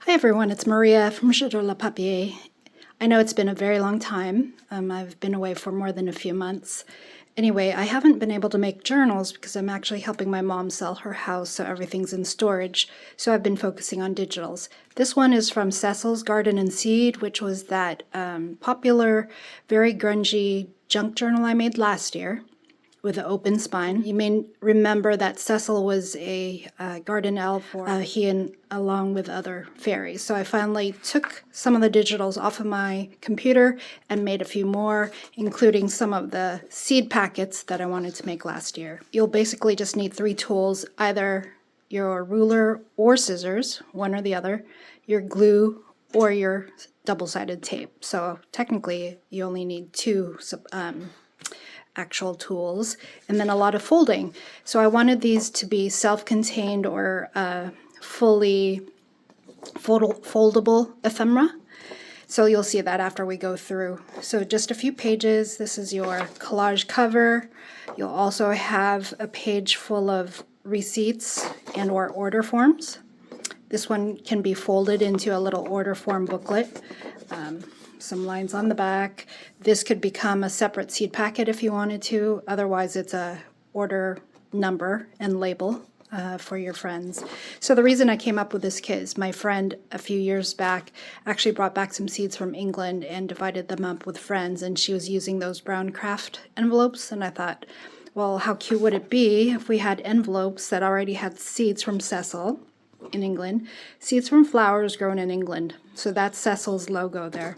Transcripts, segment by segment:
Hi everyone, it's Maria from J'adore le papier. I know it's been a very long time. I've been away for more than a few months. Anyway, I haven't been able to make journals because I'm actually helping my mom sell her house, so everything's in storage. So I've been focusing on digitals. This one is from Sesille's Garden and Seed, which was that popular, very grungy junk journal I made last year with an open spine. You may remember that Sesille was a garden elf, or along with other fairies. So I finally took some of the digitals off of my computer and made a few more, including some of the seed packets that I wanted to make last year. You'll basically just need 3 tools, either your ruler or scissors, one or the other, your glue, or your double-sided tape. So technically you only need 2 actual tools, and then a lot of folding. So I wanted these to be self-contained or fully foldable ephemera. So you'll see that after we go through. So just a few pages. This is your collage cover. You'll also have a page full of receipts and or order forms. This one can be folded into a little order form booklet. Some lines on the back. This could become a separate seed packet if you wanted to. Otherwise, it's a order number and label for your friends. So the reason I came up with this kit is my friend a few years back actually brought back some seeds from England and divided them up with friends, and she was using those brown craft envelopes, and I thought, well, how cute would it be if we had envelopes that already had seeds from Sesille in England, seeds from flowers grown in England. So that's Sesille's logo there.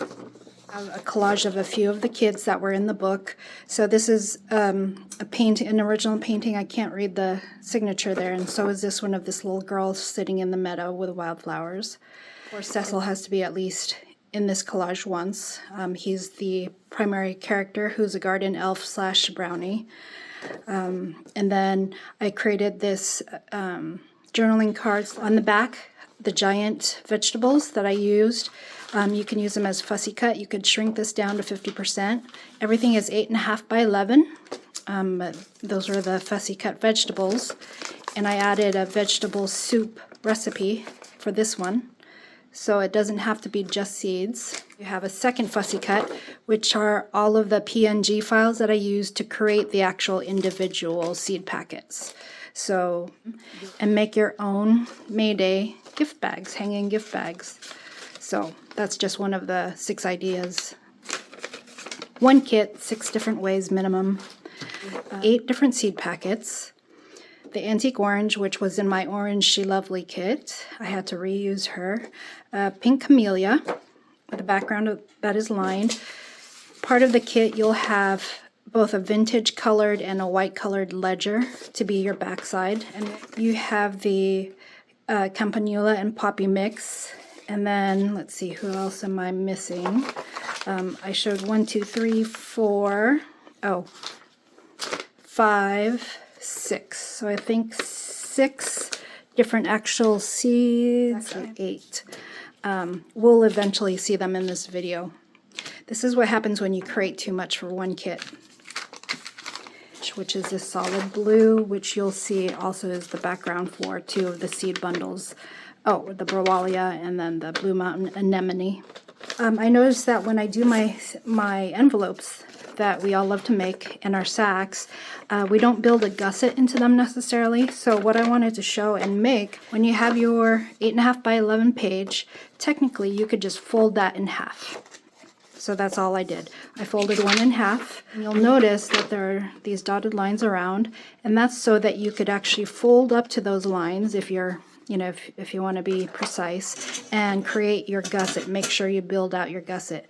A collage of a few of the kids that were in the book. So this is an original painting. I can't read the signature there, and so is this one of this little girl sitting in the meadow with wildflowers. Of course, Sesille has to be at least in this collage once. He's the primary character, who's a garden elf / brownie. And then I created this journaling cards on the back, the giant vegetables that I used. You can use them as fussy cut. You could shrink this down to 50%. Everything is 8.5 by 11. Those are the fussy cut vegetables. And I added a vegetable soup recipe for this one, so it doesn't have to be just seeds. You have a second fussy cut, which are all of the PNG files that I used to create the actual individual seed packets. So, and make your own May Day gift bags, hanging gift bags. So that's just one of the 6 ideas. One kit, 6 different ways minimum. 8 different seed packets. The antique orange, which was in my Orange She Lovely kit. I had to reuse her. Pink camellia with a background that is lined. Part of the kit you'll have both a vintage colored and a white colored ledger to be your backside. And you have the Campanula and Poppy mix. And then, let's see, who else am I missing? I showed 5, 6. So I think 6 different actual seeds, 8. We'll eventually see them in this video. This is what happens when you create too much for one kit, which is this solid blue, which you'll see also is the background for 2 of the seed bundles. Oh, the Brawalia and then the Blue Mountain Anemone. I noticed that when I do my envelopes that we all love to make in our sacks, we don't build a gusset into them necessarily. So what I wanted to show and make, when you have your 8.5 by 11 page, technically you could just fold that in half. So that's all I did. I folded one in half. And you'll notice that there are these dotted lines around, and that's so that you could actually fold up to those lines if you're, if you want to be precise, and create your gusset. Make sure you build out your gusset.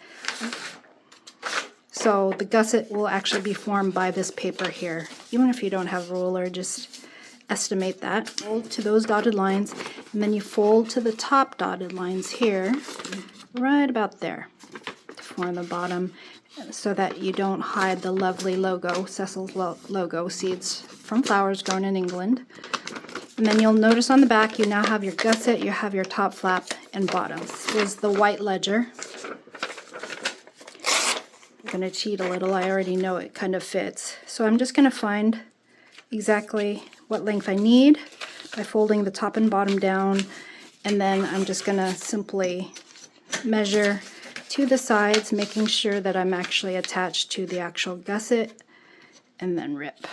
So the gusset will actually be formed by this paper here. Even if you don't have a ruler, just estimate that. Fold to those dotted lines, and then you fold to the top dotted lines here, right about there, to form the bottom, so that you don't hide the lovely logo, Sesille's logo, seeds from flowers grown in England. And then you'll notice on the back you now have your gusset, you have your top flap and bottom. This is the white ledger. I'm going to cheat a little, I already know it kind of fits. So I'm just going to find exactly what length I need by folding the top and bottom down And then I'm just going to simply measure to the sides, making sure that I'm actually attached to the actual gusset, and then rip.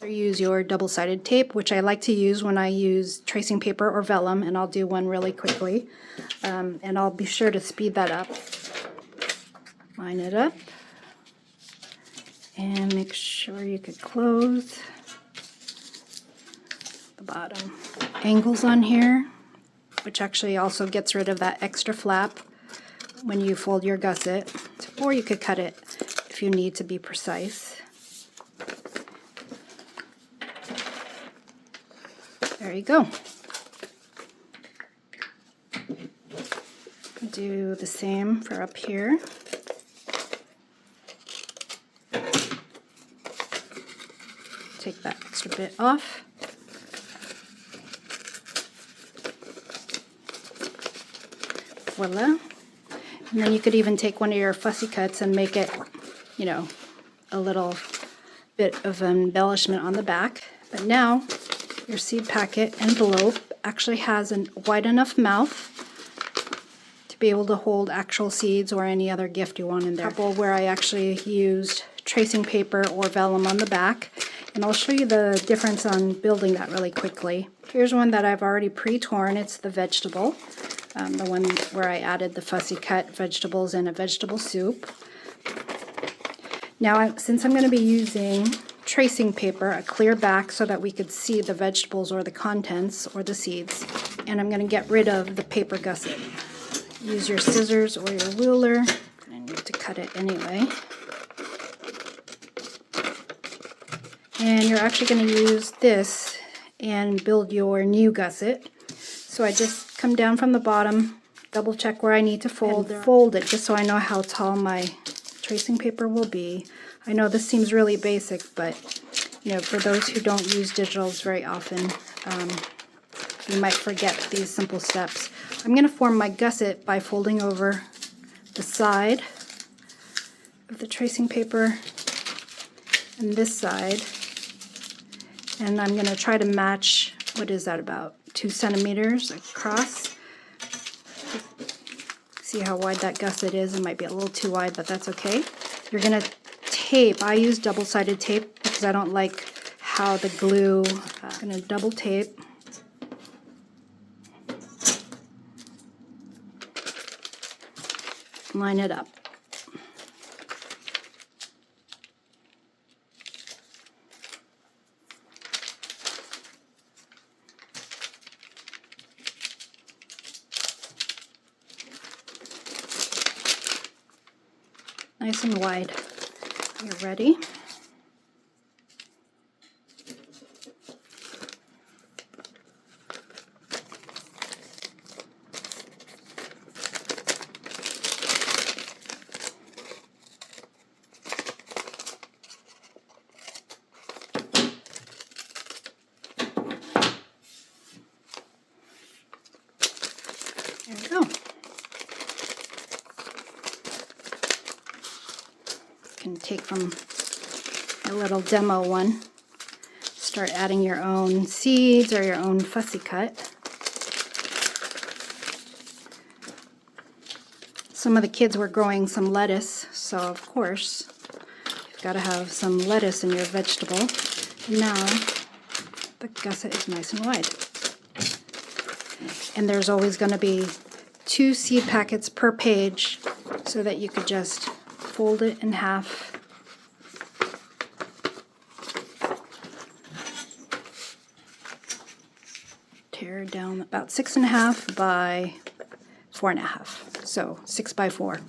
Or use your double-sided tape, which I like to use when I use tracing paper or vellum, and I'll do one really quickly. And I'll be sure to speed that up. Line it up. And make sure you could close the bottom. Angles on here, which actually also gets rid of that extra flap when you fold your gusset, or you could cut it if you need to be precise. There you go. Do the same for up here. Take that extra bit off. Voila. And then you could even take one of your fussy cuts and make it, you know, a little bit of embellishment on the back. But now your seed packet envelope actually has a wide enough mouth to be able to hold actual seeds or any other gift you want in there. Where I actually used tracing paper or vellum on the back, and I'll show you the difference on building that really quickly. Here's one that I've already pre-torn. It's the vegetable. The one where I added the fussy cut vegetables in a vegetable soup. Now, since I'm going to be using tracing paper, a clear back so that we could see the vegetables or the contents or the seeds, and I'm going to get rid of the paper gusset. Use your scissors or your ruler. I need to cut it anyway. And you're actually going to use this and build your new gusset. So I just come down from the bottom, double check where I need to fold it just so I know how tall my tracing paper will be. I know this seems really basic, but you know, for those who don't use digitals very often, you might forget these simple steps. I'm going to form my gusset by folding over the side of the tracing paper and this side, and I'm going to try to match, what is that, about 2 centimeters across. See how wide that gusset is? It might be a little too wide, but that's okay. You're going to tape. I use double-sided tape because I don't like how the glue, I'm going to double tape. Line it up. Nice and wide. You're ready. There we go. Can take from a little demo one, start adding your own seeds or your own fussy cut. Some of the kids were growing some lettuce, so of course you've got to have some lettuce in your vegetable. And now the gusset is nice and wide. And there's always going to be 2 seed packets per page so that you could just fold it in half. Tear down about 6.5 by 4.5, so 6 by 4.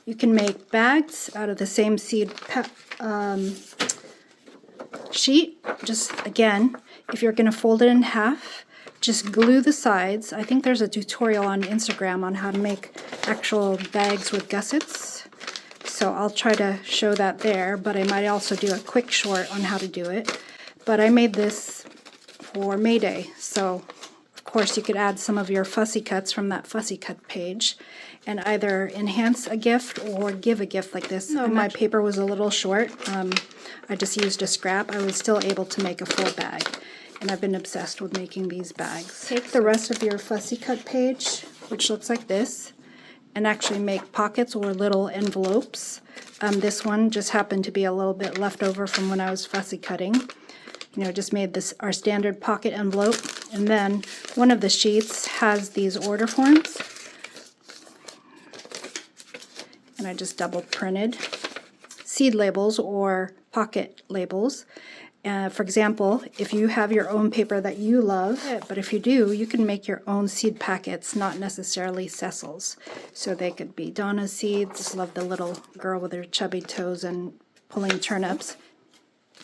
You can make bags out of the same seed sheet. Just again, if you're going to fold it in half, just glue the sides. I think there's a tutorial on Instagram on how to make actual bags with gussets. So I'll try to show that there, but I might also do a quick short on how to do it. But I made this for May Day, so of course you could add some of your fussy cuts from that fussy cut page and either enhance a gift or give a gift like this. So my paper was a little short. I just used a scrap. I was still able to make a full bag. and I've been obsessed with making these bags. Take the rest of your fussy cut page, which looks like this, and actually make pockets or little envelopes. This one just happened to be a little bit left over from when I was fussy cutting. You know, just made this our standard pocket envelope, and then one of the sheets has these order forms, and I just double printed seed labels or pocket labels. For example, if you have your own paper that you love, but if you do, you can make your own seed packets, not necessarily Sesille's. So they could be Donna's seeds. Love the little girl with her chubby toes and pulling turnips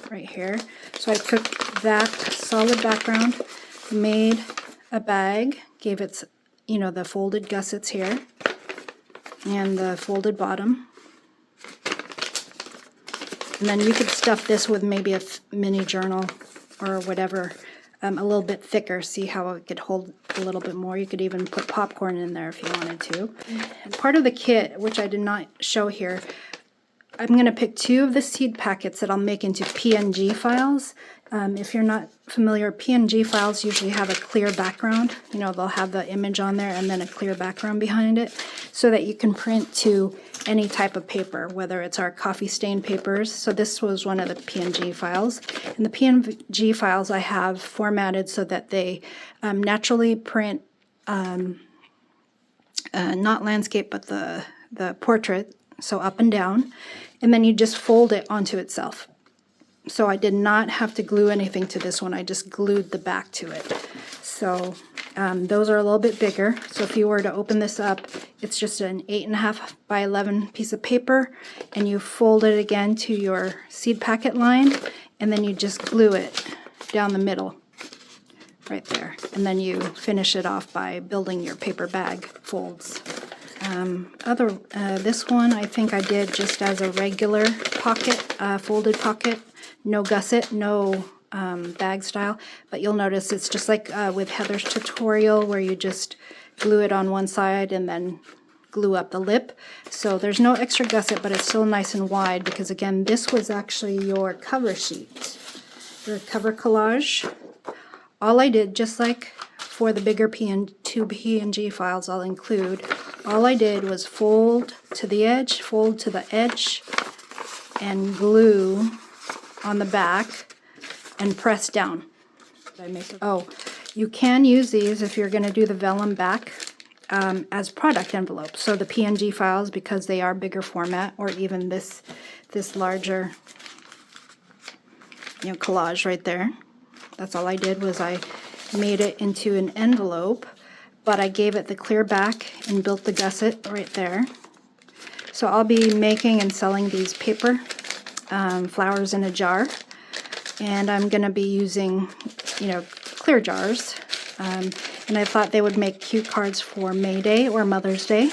right here. So I took that solid background, made a bag, gave it, you know, the folded gussets here and the folded bottom. And then you could stuff this with maybe a mini journal or whatever, a little bit thicker. See how it could hold a little bit more. You could even put popcorn in there if you wanted to. Part of the kit, which I did not show here, I'm going to pick 2 of the seed packets that I'll make into PNG files. If you're not familiar, PNG files usually have a clear background. You know, they'll have the image on there and then a clear background behind it, so that you can print to any type of paper, whether it's our coffee stain papers. So this was one of the PNG files. And the PNG files I have formatted so that they naturally print, not landscape, but the portrait, so up and down. And then you just fold it onto itself. So I did not have to glue anything to this one. I just glued the back to it. So those are a little bit bigger. So if you were to open this up, it's just an 8.5 by 11 piece of paper, and you fold it again to your seed packet line, and then you just glue it down the middle right there. And then you finish it off by building your paper bag folds. This one I think I did just as a regular pocket, folded pocket, no gusset, no bag style, but you'll notice it's just like with Heather's tutorial where you just glue it on one side and then glue up the lip. So there's no extra gusset, but it's still nice and wide because, again, this was actually your cover sheet, your cover collage. All I did, just like for the bigger two PNG files I'll include, all I did was fold to the edge, fold to the edge, and glue on the back and press down. Oh, you can use these if you're going to do the vellum back as product envelopes. So the PNG files, because they are bigger format, or even this larger, you know, collage right there. That's all I did, was I made it into an envelope, but I gave it the clear back and built the gusset right there. So I'll be making and selling these paper flowers in a jar, and I'm going to be using, you know, clear jars. And I thought they would make cute cards for May Day or Mother's Day.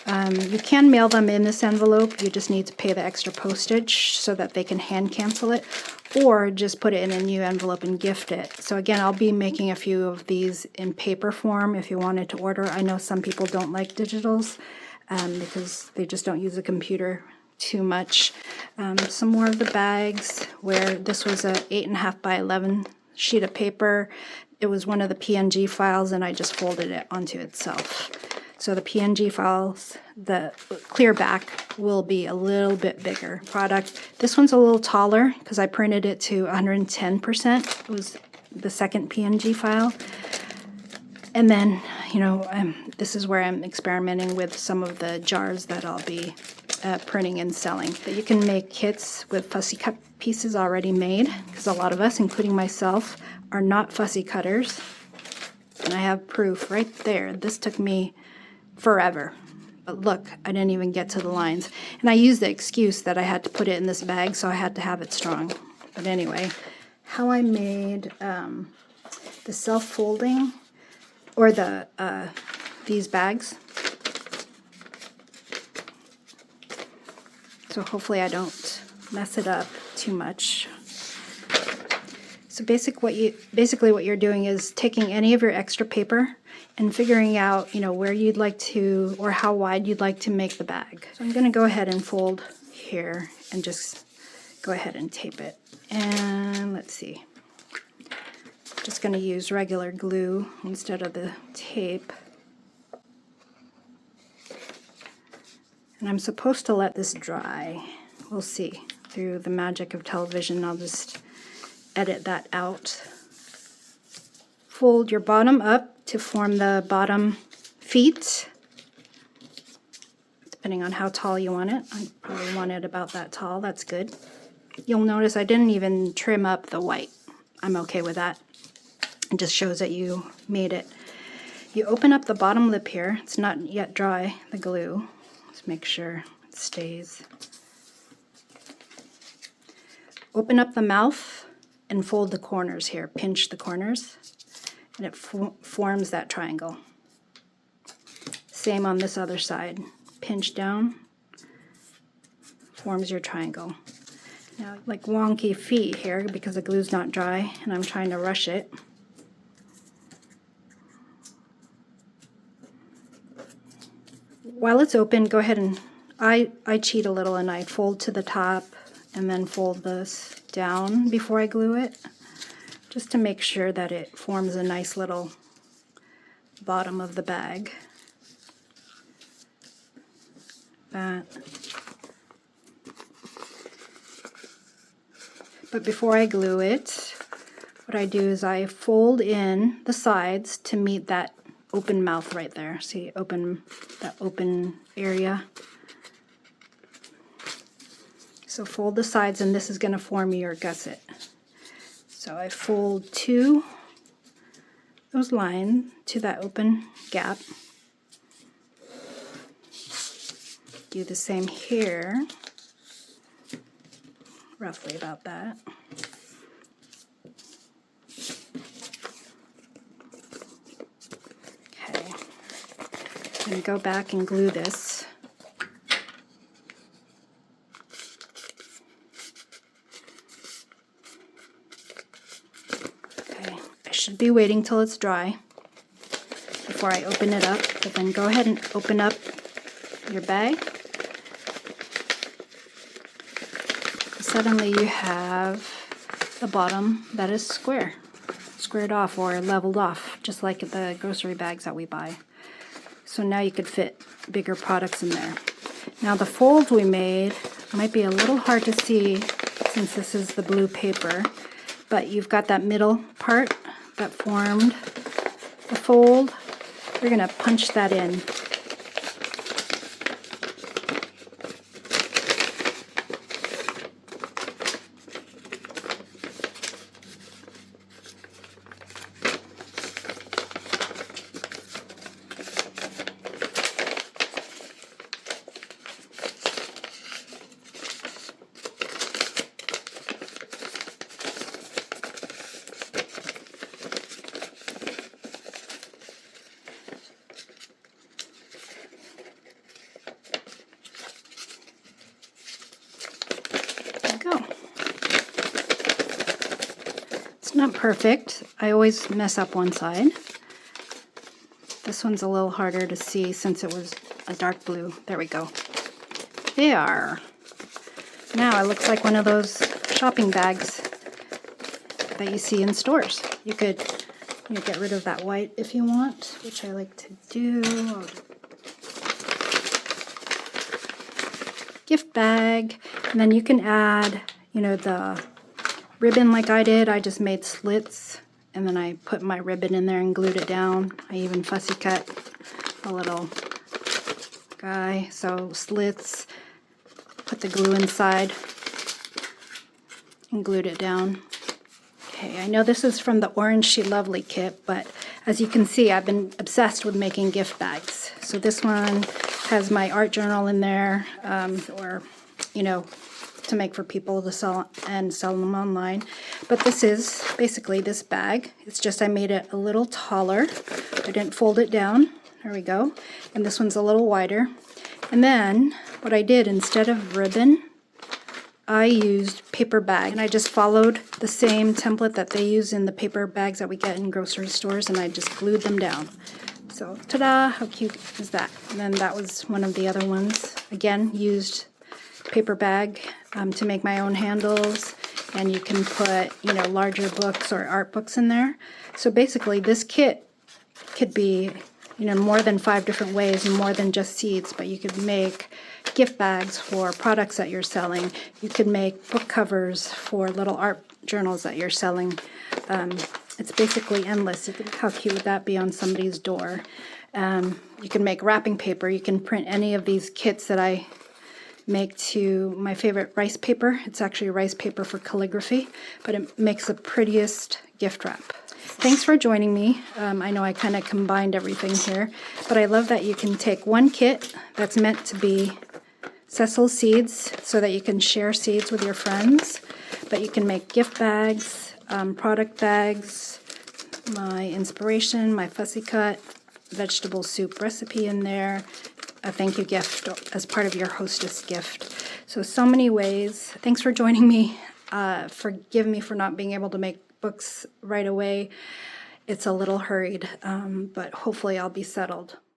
You can mail them in this envelope. You just need to pay the extra postage so that they can hand cancel it, or just put it in a new envelope and gift it. So again, I'll be making a few of these in paper form if you wanted to order. I know some people don't like digitals because they just don't use a computer too much. Some more of the bags, where this was a 8.5 by 11 sheet of paper. It was one of the PNG files, and I just folded it onto itself. So the PNG files, the clear back will be a little bit bigger product. This one's a little taller because I printed it to 110%. It was the second PNG file. And then, you know, this is where I'm experimenting with some of the jars that I'll be printing and selling. But you can make kits with fussy cut pieces already made, because a lot of us, including myself, are not fussy cutters. And I have proof right there. This took me forever. But look, I didn't even get to the lines. And I used the excuse that I had to put it in this bag, so I had to have it strong. But anyway, how I made the self-folding, or the these bags. So hopefully I don't mess it up too much. So basically what you're doing is taking any of your extra paper and figuring out, you know, where you'd like to, or how wide you'd like to make the bag. So I'm going to go ahead and fold here and just go ahead and tape it. And let's see. Just going to use regular glue instead of the tape. And I'm supposed to let this dry. We'll see. Through the magic of television, I'll just edit that out. Fold your bottom up to form the bottom feet, depending on how tall you want it. I probably want it about that tall. That's good. You'll notice I didn't even trim up the white. I'm okay with that. It just shows that you made it. You open up the bottom lip here. It's not yet dry, the glue. Let's make sure it stays. Open up the mouth and fold the corners here. Pinch the corners, and it forms that triangle. Same on this other side. Pinch down, forms your triangle. Now, like wonky feet here because the glue's not dry and I'm trying to rush it. While it's open, go ahead and I cheat a little and I fold to the top and then fold this down before I glue it, just to make sure that it forms a nice little bottom of the bag. That. But before I glue it, what I do is I fold in the sides to meet that open mouth right there. See, that open area. So fold the sides, and this is going to form your gusset. So I fold to those lines, to that open gap. Do the same here, roughly about that. Okay, I'm going to go back and glue this. Okay, I should be waiting till it's dry before I open it up, but then go ahead and open up your bag. Suddenly you have the bottom that is squared off or leveled off, just like the grocery bags that we buy. So now you could fit bigger products in there. Now the folds we made might be a little hard to see since this is the blue paper, but you've got that middle part that formed the fold. We're going to punch that in. Go. It's not perfect. I always mess up one side. This one's a little harder to see since it was a dark blue. There we go. There. Now it looks like one of those shopping bags that you see in stores. You could get rid of that white if you want, which I like to do. Gift bag, and then you can add, the ribbon like I did. I just made slits, and then I put my ribbon in there and glued it down. I even fussy cut a little guy, so slits, put the glue inside, and glued it down. Okay, I know this is from the Orange She Lovely kit, but as you can see, I've been obsessed with making gift bags. So this one has my art journal in there, or, to make for people to sell them online. But this is basically this bag. It's just I made it a little taller. I didn't fold it down. There we go. And this one's a little wider. And then what I did, instead of ribbon, I used paper bag, and I just followed the same template that they use in the paper bags that we get in grocery stores, and I just glued them down. So, ta-da, how cute is that? And then that was one of the other ones. Again, used paper bag to make my own handles, and you can put, you know, larger books or art books in there. So basically this kit could be, you know, more than 5 different ways and more than just seeds, but you could make gift bags for products that you're selling. You could make book covers for little art journals that you're selling. It's basically endless. How cute would that be on somebody's door? You can make wrapping paper. You can print any of these kits that I make to my favorite rice paper. It's actually rice paper for calligraphy, but it makes the prettiest gift wrap. Thanks for joining me. I know I kind of combined everything here, but I love that you can take one kit that's meant to be Sesille seeds so that you can share seeds with your friends, but you can make gift bags, product bags, my inspiration, my fussy cut, vegetable soup recipe in there, a thank you gift as part of your hostess gift. So many ways. Thanks for joining me. Forgive me for not being able to make books right away. It's a little hurried, but hopefully I'll be settled.